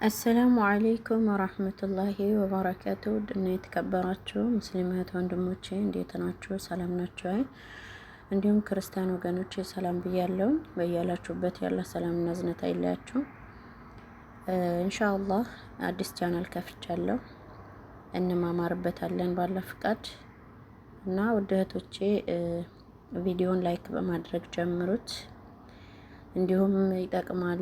አሰላሙ አለይኩም ወራህመቱላሂ ወበረካቱ። ድና የተከበራችሁ ሙስሊም እህት ወንድሞቼ እንዴት ናችሁ? ሰላም ናችሁ? እንዲሁም ክርስቲያን ወገኖቼ ሰላም ብያለሁ። በያላችሁበት ያለ ሰላምና እዝነት አይለያችሁ። ኢንሻአላህ አዲስ ቻናል ከፍቻለሁ፣ እንማማርበታለን ባለ ፍቃድ እና ውድ እህቶቼ ቪዲዮን ላይክ በማድረግ ጀምሩት። እንዲሁም ይጠቅማል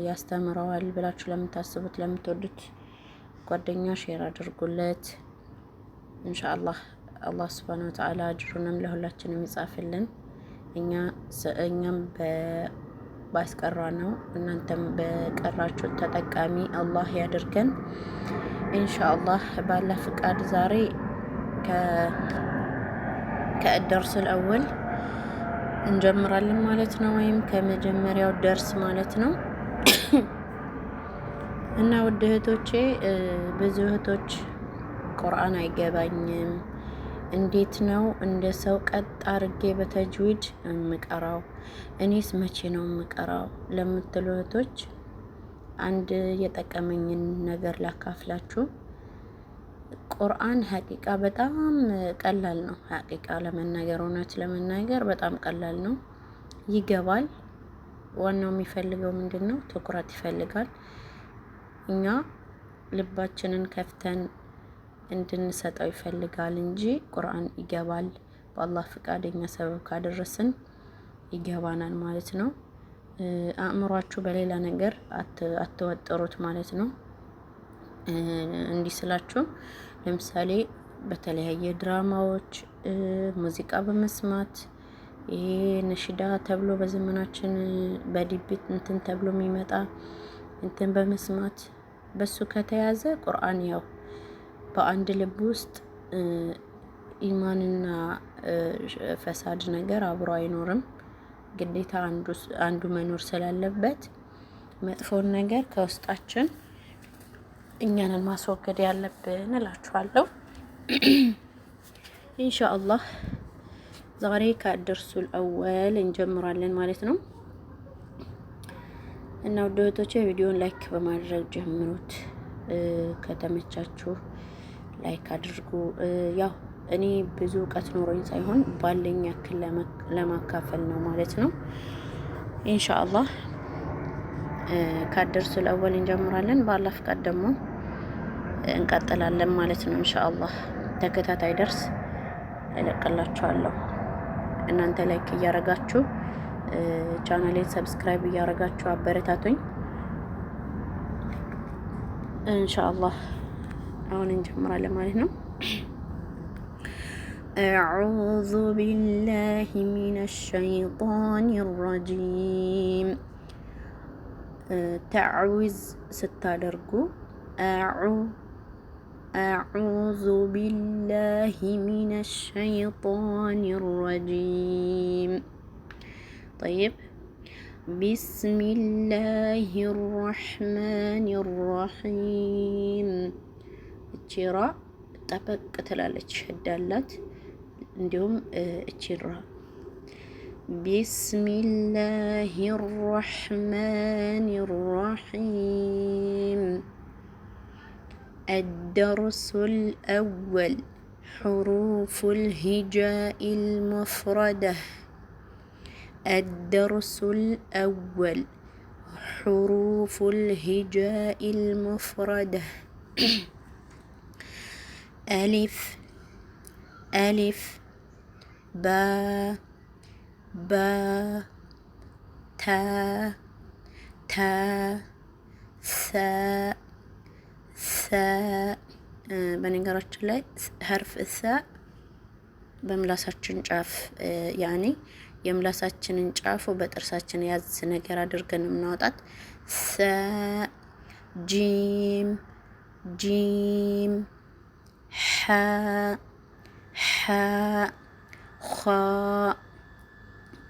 ያስተምረዋል ብላችሁ ለምታስቡት ለምትወዱት ጓደኛ ሼር አድርጉለት። ኢንሻአላህ አላህ Subhanahu Wa Ta'ala አጅሩንም ለሁላችንም ይጻፍልን። እኛም ባስቀራ ነው እናንተም በቀራችሁ ተጠቃሚ አላህ ያድርገን ኢንሻአላህ። ባለ ፍቃድ ዛሬ ከደርሱል አወል እንጀምራለን ማለት ነው፣ ወይም ከመጀመሪያው ደርስ ማለት ነው። እና ውድ እህቶቼ ብዙ እህቶች ቁርአን አይገባኝም፣ እንዴት ነው እንደ ሰው ቀጥ አርጌ በተጅዊድ የምቀራው? እኔስ መቼ ነው የምቀራው ለምትሉ እህቶች አንድ የጠቀመኝን ነገር ላካፍላችሁ። ቁርአን ሀቂቃ በጣም ቀላል ነው። ሀቂቃ ለመናገር እውነት ለመናገር በጣም ቀላል ነው፣ ይገባል። ዋናው የሚፈልገው ምንድነው? ትኩረት ይፈልጋል። እኛ ልባችንን ከፍተን እንድንሰጠው ይፈልጋል እንጂ ቁርአን ይገባል። በአላህ ፍቃደኛ ሰበብ ካደረስን ይገባናል ማለት ነው። አእምሯችሁ በሌላ ነገር አትወጥሩት ማለት ነው። እንዲህ ስላችሁ ለምሳሌ በተለያየ ድራማዎች ሙዚቃ በመስማት ይሄ ነሽዳ ተብሎ በዘመናችን በዲቢት እንትን ተብሎ የሚመጣ እንትን በመስማት በሱ ከተያዘ ቁርአን ያው በአንድ ልብ ውስጥ ኢማንና ፈሳድ ነገር አብሮ አይኖርም። ግዴታ አንዱ መኖር ስላለበት መጥፎን ነገር ከውስጣችን እኛንን ማስወገድ ያለብን እላችኋለሁ። ኢንሻአላህ ዛሬ ከደርሱል አወል እንጀምራለን ማለት ነው። እና ውድ እህቶቼ ቪዲዮን ላይክ በማድረግ ጀምሩት። ከተመቻችሁ ላይክ አድርጉ። ያው እኔ ብዙ እውቀት ኖሮኝ ሳይሆን ባለኝ ያክል ለማካፈል ነው ማለት ነው። ኢንሻአላህ ከደርሱል አወል እንጀምራለን። በአላህ ፍቃድ ደግሞ እንቀጥላለን ማለት ነው። ኢንሻአላህ ተከታታይ ደርስ እለቅላችኋለሁ። እናንተ ላይክ እያረጋችሁ ቻናሌን ሰብስክራይብ እያረጋችሁ አበረታቱኝ ኢንሻአላህ። አሁን እንጀምራለን ማለት ነው። أعوذ بالله من الشيطان الرجيم تعوذ ستادرجو أعوذ بالله من الشيطان الرجيم. طيب بسم الله الرحمن الرحيم. الشراء طبق تلالች ሸዳላት እንዲሁም እችራ بسم الله الرحمن الرحيم. الدرس الأول حروف الهجاء المفردة. الدرس الأول حروف الهجاء المفردة. ألف ألف با با تا تا ثاء ثاء በነገራችን ላይ ሐርፍ እሳ በምላሳችን ጫፍ ያኔ የምላሳችንን ጫፉ በጥርሳችን ያዝ ነገር አድርገን እናወጣት። ሳ ጂም ጂም ሐ ሐ ኻ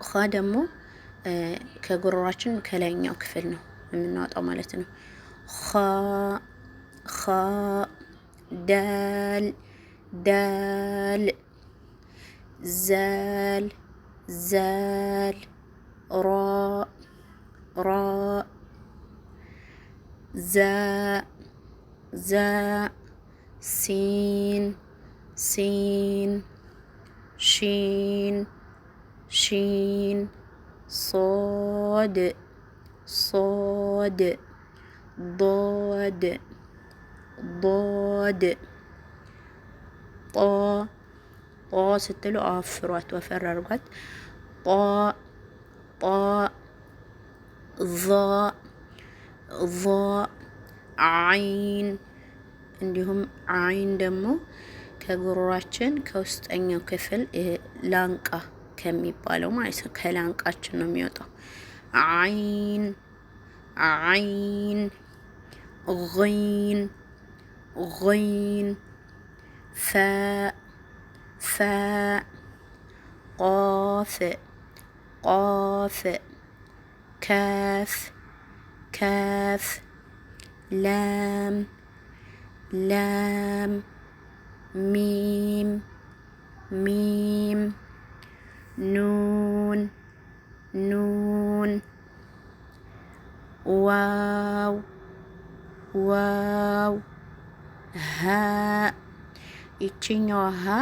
ኻ ደግሞ ከጉሮሯችን ከላይኛው ክፍል ነው የምናወጣው ማለት ነው። ኻ ኻ دال دال زال زال راء راء زاء زاء سين سين شين شين صاد صاد ضاد ضاد طا طا ستلو أفرات وفررقت طا طا ظاء ظاء عين እንዲሁም አይን ደግሞ ከጉሮሯችን ከውስጠኛው ክፍል ላንቃ ከሚባለው ማለት ነው። ከላንቃችን ነው የሚወጣው። አይን አይን غين غين فاء فاء قاف قاف كاف كاف لام لام ميم ميم نون نون واو واو ها ይችኛዋ ሀ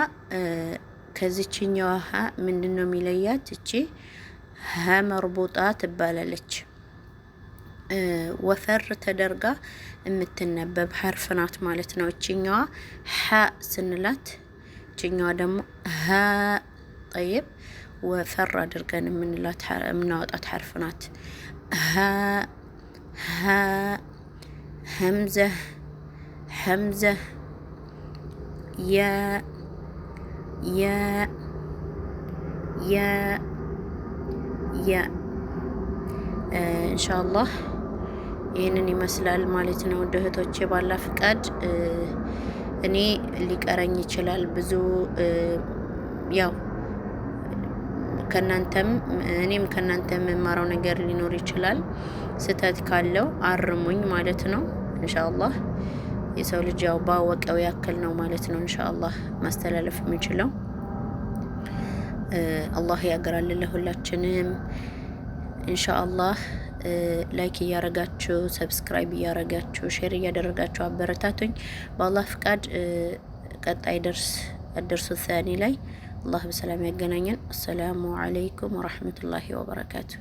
ከዚችኛዋ ሀ ምንድነው የሚለያት? እቺ ሀ መርቡጣ ትባላለች። ወፈር ተደርጋ የምትነበብ ሐርፍ ናት ማለት ነው። እቺኛዋ ሀ ስንላት እቺኛዋ ደግሞ ሀ طيب ወፈር አድርገን የምናወጣት ሐርፍ ናት። ሀ ሀ همزة همزة ياء ياء ياء ياء إن شاء الله ይህንን ይመስላል ማለት ነው። እህቶቼ ባላ ፍቃድ እኔ ሊቀረኝ ይችላል ብዙ ያው ከናንተም እኔም ከናንተም የማራው ነገር ሊኖር ይችላል። ስተት ካለው አርሙኝ ማለት ነው። ኢንሻአላህ የሰው ልጅ ያው ባወቀው ያክል ነው ማለት ነው። ኢንሻአላህ ማስተላለፍ የምንችለው አላህ ያገራል ለሁላችንም ኢንሻአላህ። ላይክ እያረጋችሁ ሰብስክራይብ እያረጋችሁ ሼር እያደረጋችሁ አበረታቱኝ። በአላህ ፍቃድ ቀጣይ ደርሱ ثاني ላይ አላህ በሰላም ያገናኘን። አሰላሙ አለይኩም ወራህመቱላሂ ወበረካቱ።